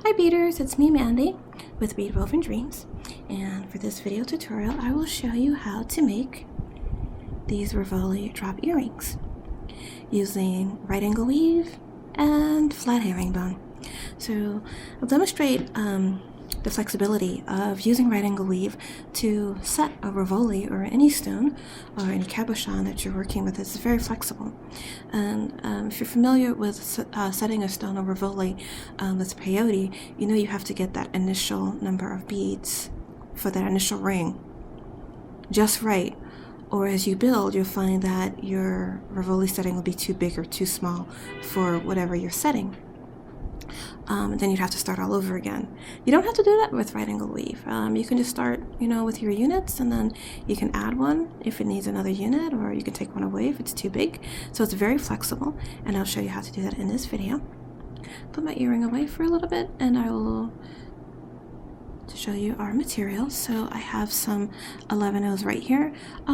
Hi beaders, it's me Mandy with Bead Woven Dreams, and for this video tutorial I will show you how to make these Rivoli drop earrings using right angle weave and flat herringbone. So I'll demonstrate the flexibility of using right angle weave to set a Rivoli or any stone or any cabochon that you're working with. It's very flexible, and if you're familiar with setting a stone or Rivoli with peyote, you know you have to get that initial number of beads for that initial ring just right, or as you build you'll find that your Rivoli setting will be too big or too small for whatever you're setting. Then you'd have to start all over again. You don't have to do that with right angle weave. You can just start, with your units, and then you can add one if it needs another unit, or you can take one away if it's too big. So it's very flexible, and I'll show you how to do that in this video. Put my earring away for a little bit, and I will show you our materials. So I have some 11/0s right here.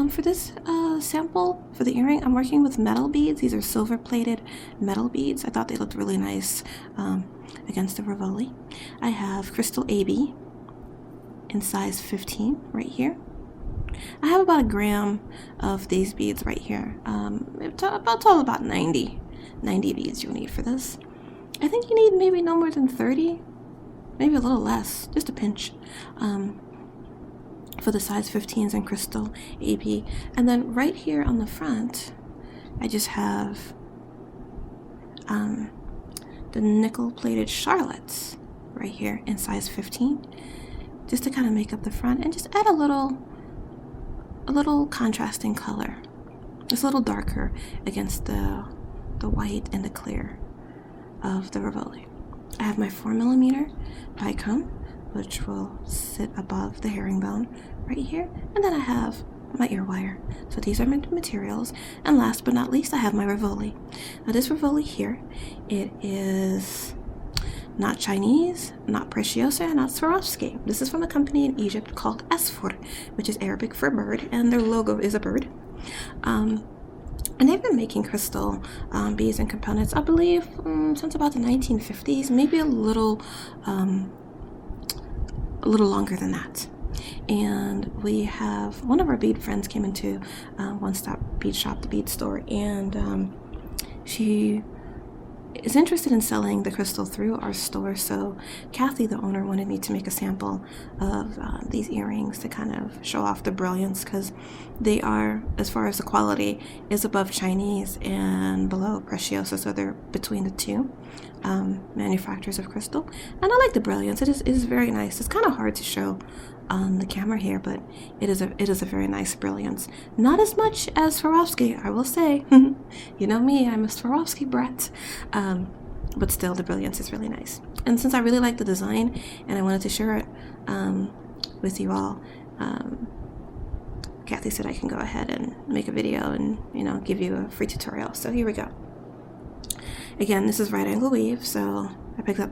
For this sample for the earring, I'm working with metal beads. These are silver plated metal beads. I thought they looked really nice against the Rivoli. I have Crystal AB in size 15 right here. I have about 1 gram of these beads right here. About 90 beads you'll need for this. I think you need maybe no more than 30. Maybe a little less, just a pinch, for the size 15s and Crystal AB. And then right here on the front, I just have the nickel-plated Charlottes right here in size 15, just to kind of make up the front and just add a little contrasting color. It's a little darker against the white and the clear of the Rivoli. I have my 4mm Bicone, which will sit above the herringbone right here, and then I have my ear wire. So these are my materials, and last but not least I have my Rivoli. Now this Rivoli here, it is not Chinese, not Preciosa, and not Swarovski. This is from a company in Egypt called Asfur, which is Arabic for bird, and their logo is a bird. And they've been making crystal beads and components, I believe, since about the 1950s, maybe a little longer than that. And we have one of our bead friends came into One Stop Bead Shop, the bead store, and she is interested in selling the crystal through our store. So Kathy, the owner, wanted me to make a sample of these earrings to kind of show off the brilliance, because they are, as far as the quality, is above Chinese and below Preciosa, so they're between the two manufacturers of crystal. And I like the brilliance. It is very nice. It's kind of hard to show on the camera here, but it is a very nice brilliance. Not as much as Swarovski, I will say. You know me, I'm a Swarovski brat, but still the brilliance is really nice. And since I really like the design and I wanted to share it with you all, Kathy said I can go ahead and make a video and give you a free tutorial. So here we go. Again, this is right angle weave, so I picked up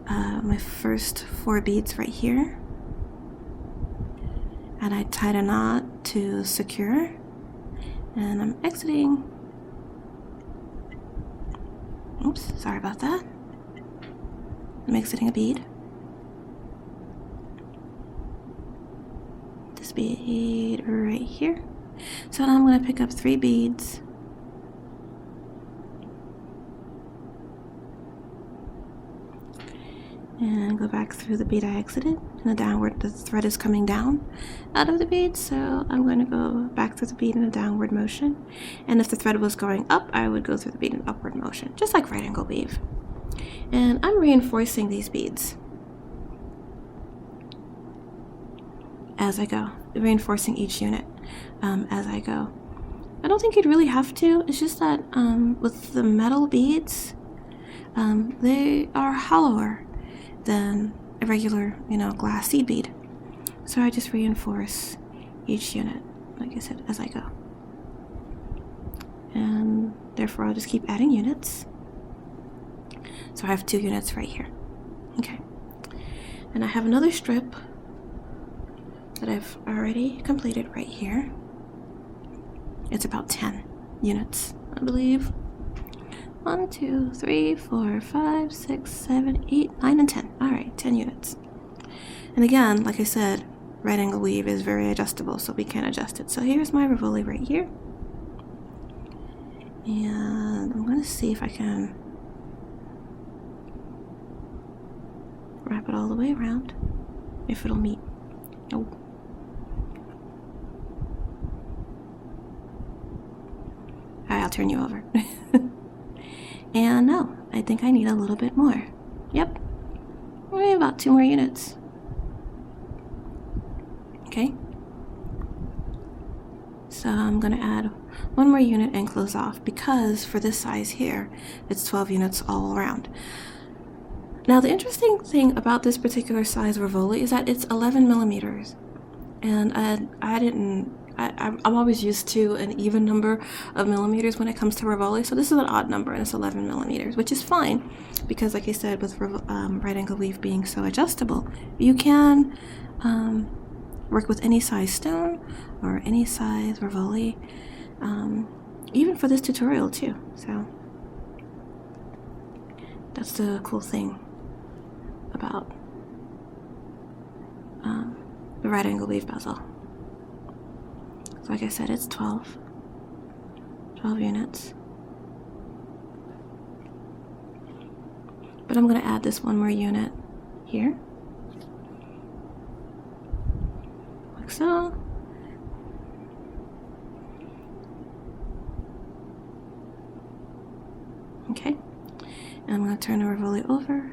my first 4 beads right here, and I tied a knot to secure, and I'm exiting. Oops, sorry about that. I'm exiting a bead. This bead right here. So now I'm going to pick up 3 beads. And go back through the bead I exited. In a downward, the thread is coming down out of the bead, so I'm going to go back through the bead in a downward motion. And if the thread was going up, I would go through the bead in upward motion, just like right angle weave. And I'm reinforcing these beads as I go, reinforcing each unit as I go. I don't think you'd really have to. It's just that with the metal beads, they are hollower than a regular, glass seed bead. So I just reinforce each unit, like I said, as I go. And therefore I'll just keep adding units. So I have 2 units right here. Okay. And I have another strip that I've already completed right here. It's about 10 units, I believe. 1, 2, 3, 4, 5, 6, 7, 8, 9, and 10. Alright, 10 units. And again, like I said, right angle weave is very adjustable, so we can adjust it. So here's my Rivoli right here. And I'm going to see if I can wrap it all the way around, if it'll meet. Nope. Alright, I'll turn you over. And no, I think I need a little bit more. Yep, maybe about 2 more units. Okay, so I'm going to add 1 more unit and close off, because for this size here, it's 12 units all around. Now the interesting thing about this particular size Rivoli is that it's 11 millimeters, and I'm always used to an even number of millimeters when it comes to Rivoli, so this is an odd number and it's 11 millimeters, which is fine, because like I said, with right angle weave being so adjustable, you can work with any size stone or any size Rivoli, even for this tutorial too. So that's the cool thing about the right angle weave bezel. So like I said, it's 12 units. But I'm going to add this 1 more unit here. Like so. Okay. And I'm going to turn the Rivoli over.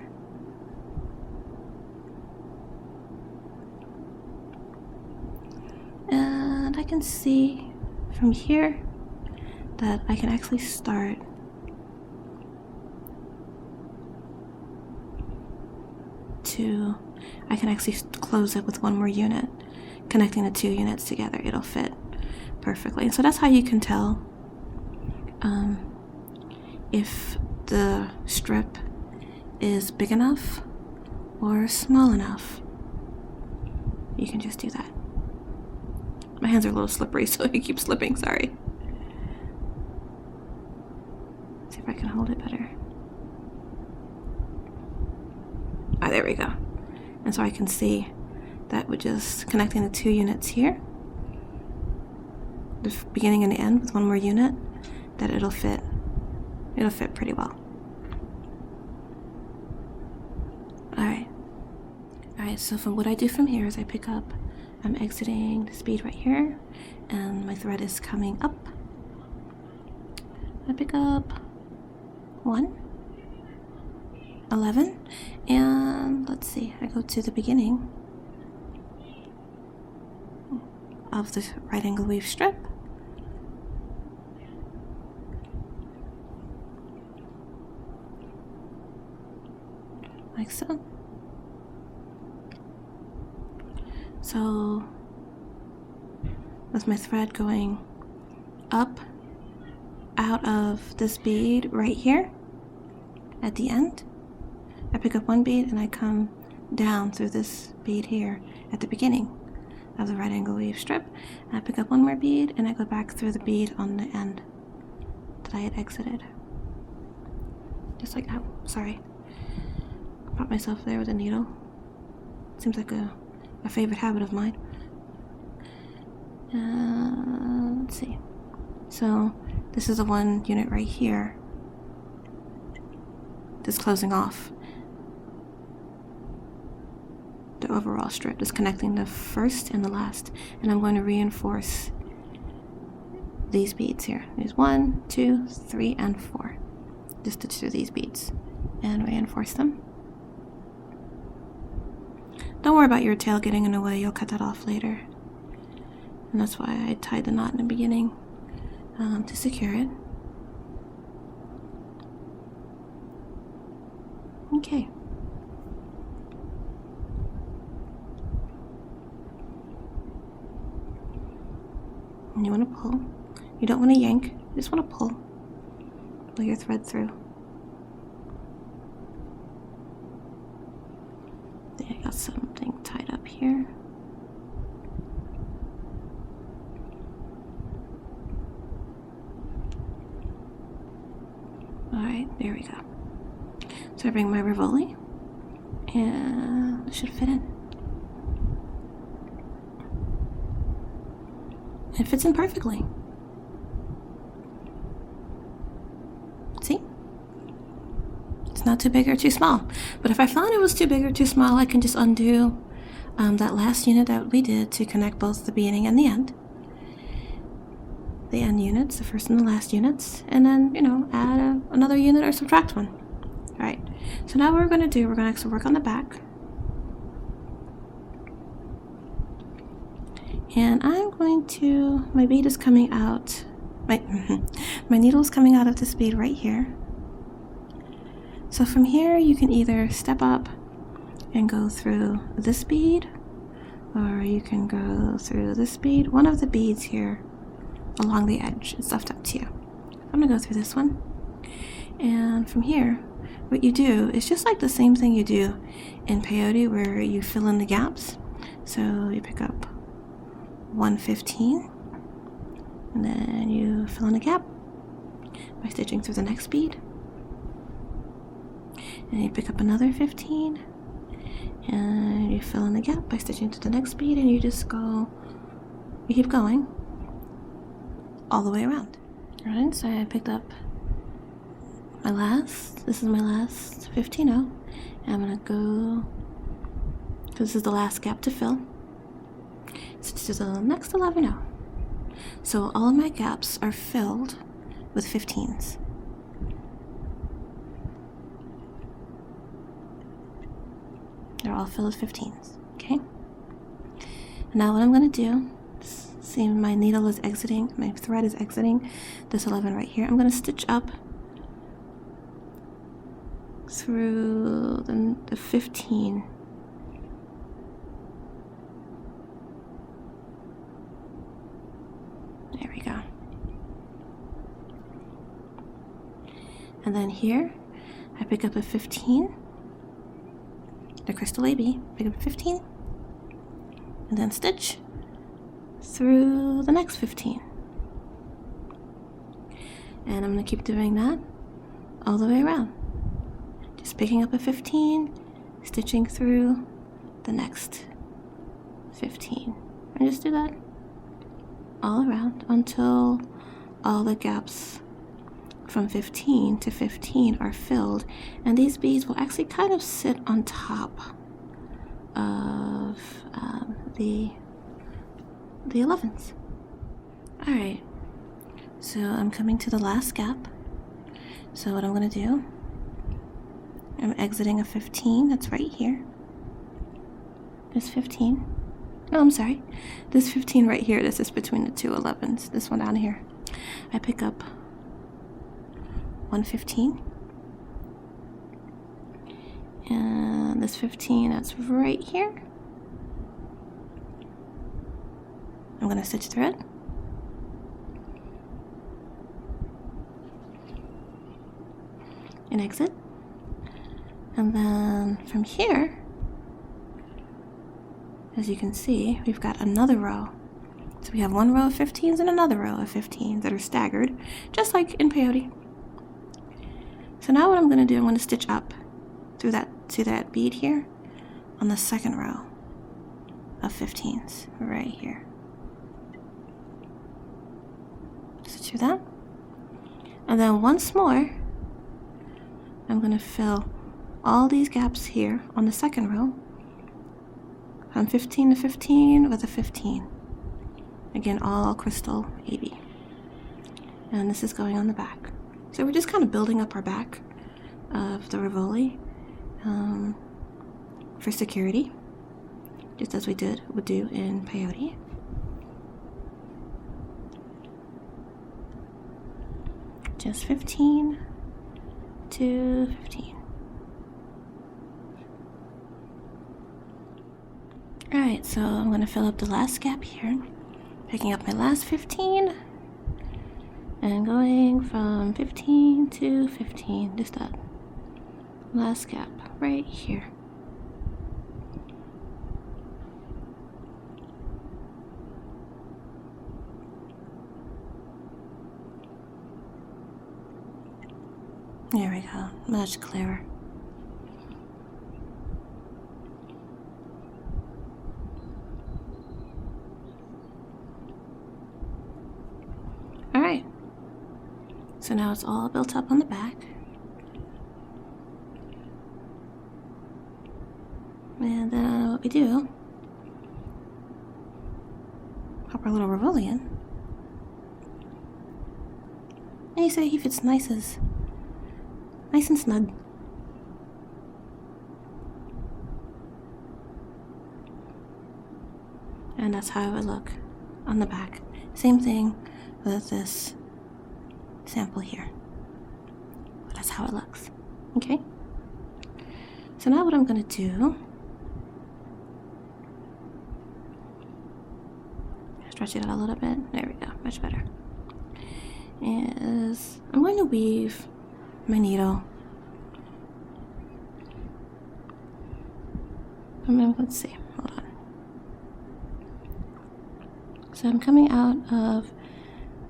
And I can see from here that I can actually start I can actually close it with 1 more unit, connecting the 2 units together. It'll fit perfectly. So that's how you can tell if the strip is big enough or small enough. You can just do that. My hands are a little slippery, so I keep slipping, sorry. Let's see if I can hold it better. Ah, there we go. And so I can see that with just connecting the 2 units here, the beginning and the end with 1 more unit, that it'll fit pretty well. Alright, so from what I do from here is I pick up, I'm exiting this bead right here, and my thread is coming up. I pick up 1, 11, and let's see, I go to the beginning of the right angle weave strip. Like so. So with my thread going up out of this bead right here at the end, I pick up 1 bead and I come down through this bead here at the beginning of the right angle weave strip, and I pick up 1 more bead and I go back through the bead on the end that I had exited. Just like, oh, sorry. Caught myself there with a needle. Seems like a favorite habit of mine. Let's see. So this is the 1 unit right here. Just closing off the overall strip, just connecting the first and the last. And I'm going to reinforce these beads here. There's 1, 2, 3, and 4. Just stitch through these beads and reinforce them. Don't worry about your tail getting in the way, you'll cut that off later. And that's why I tied the knot in the beginning, to secure it. Okay. And you want to pull. You don't want to yank, you just want to pull. Pull your thread through. I got something tied up here. Alright. There we go. So I bring my Rivoli, and it should fit in. It fits in perfectly. See? It's not too big or too small. But if I found it was too big or too small, I can just undo that last unit that we did to connect both the beginning and the end. The end units, the first and the last units, and then, add another unit or subtract one. Alright, so now what we're going to do, we're going to actually work on the back. And I'm going to, my bead is coming out, my needle is coming out of this bead right here. So from here, you can either step up and go through this bead, or you can go through this bead. One of the beads here along the edge, it's left up to you. I'm going to go through this one. And from here, what you do is just like the same thing you do in peyote where you fill in the gaps. So you pick up 115 and then you fill in a gap by stitching through the next bead. And you pick up another 15 and you fill in the gap by stitching through the next bead, and you just go, you keep going all the way around. Alright, so I picked up this is my last 15-0, and I'm gonna go, because this is the last gap to fill, stitch to the next 11-0. So all of my gaps are filled with 15s. They're all filled with 15s, okay? Now what I'm gonna do, see my needle is exiting, my thread is exiting this 11 right here. I'm gonna stitch up through the 15. There we go. And then here, I pick up a 15, the Crystal AB, pick up a 15, and then stitch through the next 15. And I'm going to keep doing that all the way around. Just picking up a 15, stitching through the next 15. And just do that all around until all the gaps from 15 to 15 are filled. And these beads will actually kind of sit on top of the 11s. Alright, so I'm coming to the last gap. So what I'm going to do, I'm exiting a 15 that's right here. This 15. No, I'm sorry. This 15 right here, this is between the two 11s. This one down here. I pick up 115. And this 15 that's right here. I'm going to stitch through it. And exit. And then from here, as you can see, we've got another row. So we have one row of 15s and another row of 15s that are staggered, just like in peyote. So now what I'm going to do, I'm going to stitch up through that to that bead here on the second row of 15s right here. Stitch through that. And then once more, I'm going to fill all these gaps here on the second row from 15 to 15 with a 15. Again, all Crystal AB. And this is going on the back. So we're just kind of building up our back of the Rivoli for security, just as we would do in peyote. Just 15 to 15. Alright, so I'm going to fill up the last gap here, picking up my last 15 and going from 15 to 15, just that last gap right here. There we go, much clearer. Alright, so now it's all built up on the back. And then what we do, pop our little Rivoli in. And you see he fits nice and snug. And that's how it would look on the back. Same thing with this sample here. But that's how it looks. Okay? So now what I'm going to do, stretch it out a little bit. There we go, much better. Is I'm going to weave my needle. Let's see, hold on. So I'm coming out of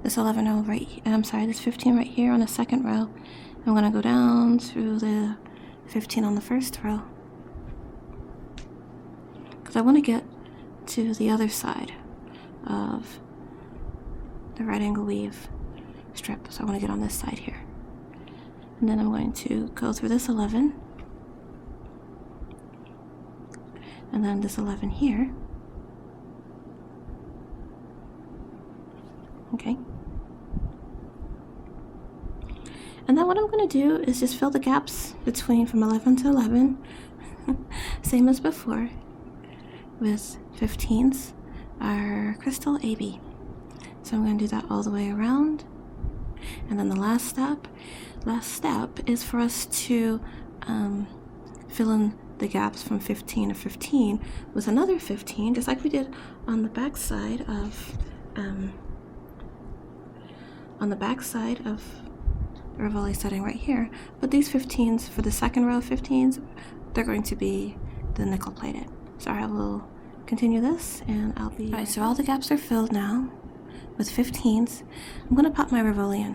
this 11 row right here, I'm sorry, this 15 right here on the second row. I'm going to go down through the 15 on the first row, because I want to get to the other side of the right angle weave strip, so I want to get on this side here. And then I'm going to go through this 11 and then this 11 here. Okay. And then what I'm going to do is just fill the gaps between from 11 to 11, same as before, with 15s, our Crystal AB. So I'm going to do that all the way around. And then the last step is for us to fill in the gaps from 15 to 15 with another 15, just like we did on the back side of the Rivoli setting right here. But these 15s, for the second row of 15s, they're going to be the nickel plated. So I will continue this and I'll be... Alright, so all the gaps are filled now with 15s. I'm going to pop my Rivoli in.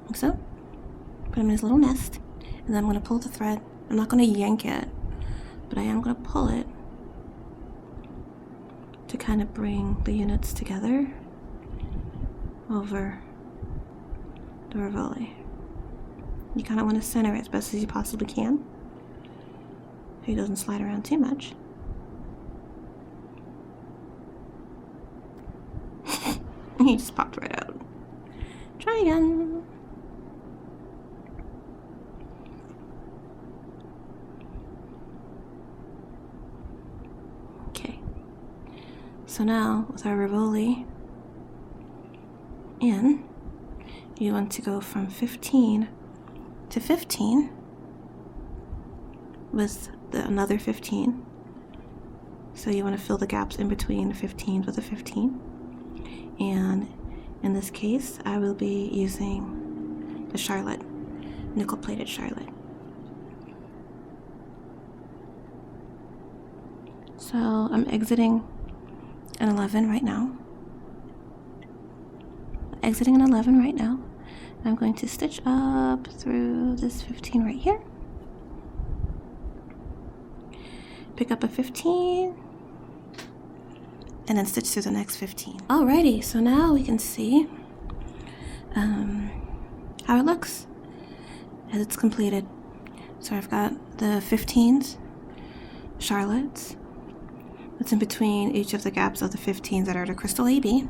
Like so. Put them in this little nest. And then I'm going to pull the thread. I'm not going to yank it, but I am going to pull it to kind of bring the units together over the Rivoli. You kind of want to center it as best as you possibly can so it doesn't slide around too much. He just popped right out. Try again. Okay. So now with our Rivoli in, you want to go from 15 to 15 with another 15. So you want to fill the gaps in between the 15s with a 15. And in this case, I will be using the Charlotte, nickel-plated Charlotte. So I'm exiting an 11 right now. Exiting an 11 right now. I'm going to stitch up through this 15 right here. Pick up a 15. And then stitch through the next 15. Alrighty, so now we can see how it looks as it's completed. So I've got the 15s, Charlottes, that's in between each of the gaps of the 15s that are the Crystal AB.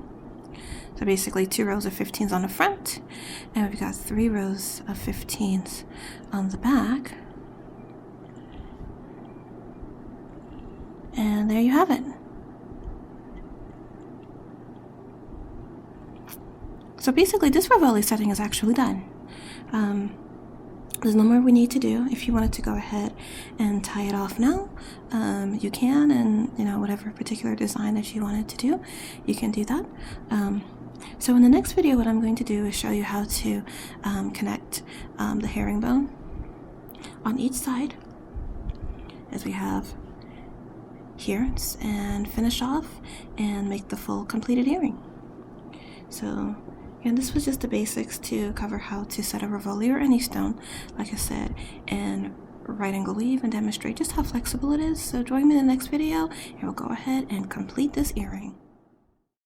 So basically 2 rows of 15s on the front, and we've got 3 rows of 15s on the back. And there you have it. So basically this Rivoli setting is actually done. There's no more we need to do. If you wanted to go ahead and tie it off now, you can, and whatever particular design that you wanted to do, you can do that. So in the next video, what I'm going to do is show you how to connect the herringbone on each side, as we have here, and finish off and make the full completed earring. So And this was just the basics to cover how to set a Rivoli or any stone, like I said, and right angle weave and demonstrate just how flexible it is. So join me in the next video and we'll go ahead and complete this earring.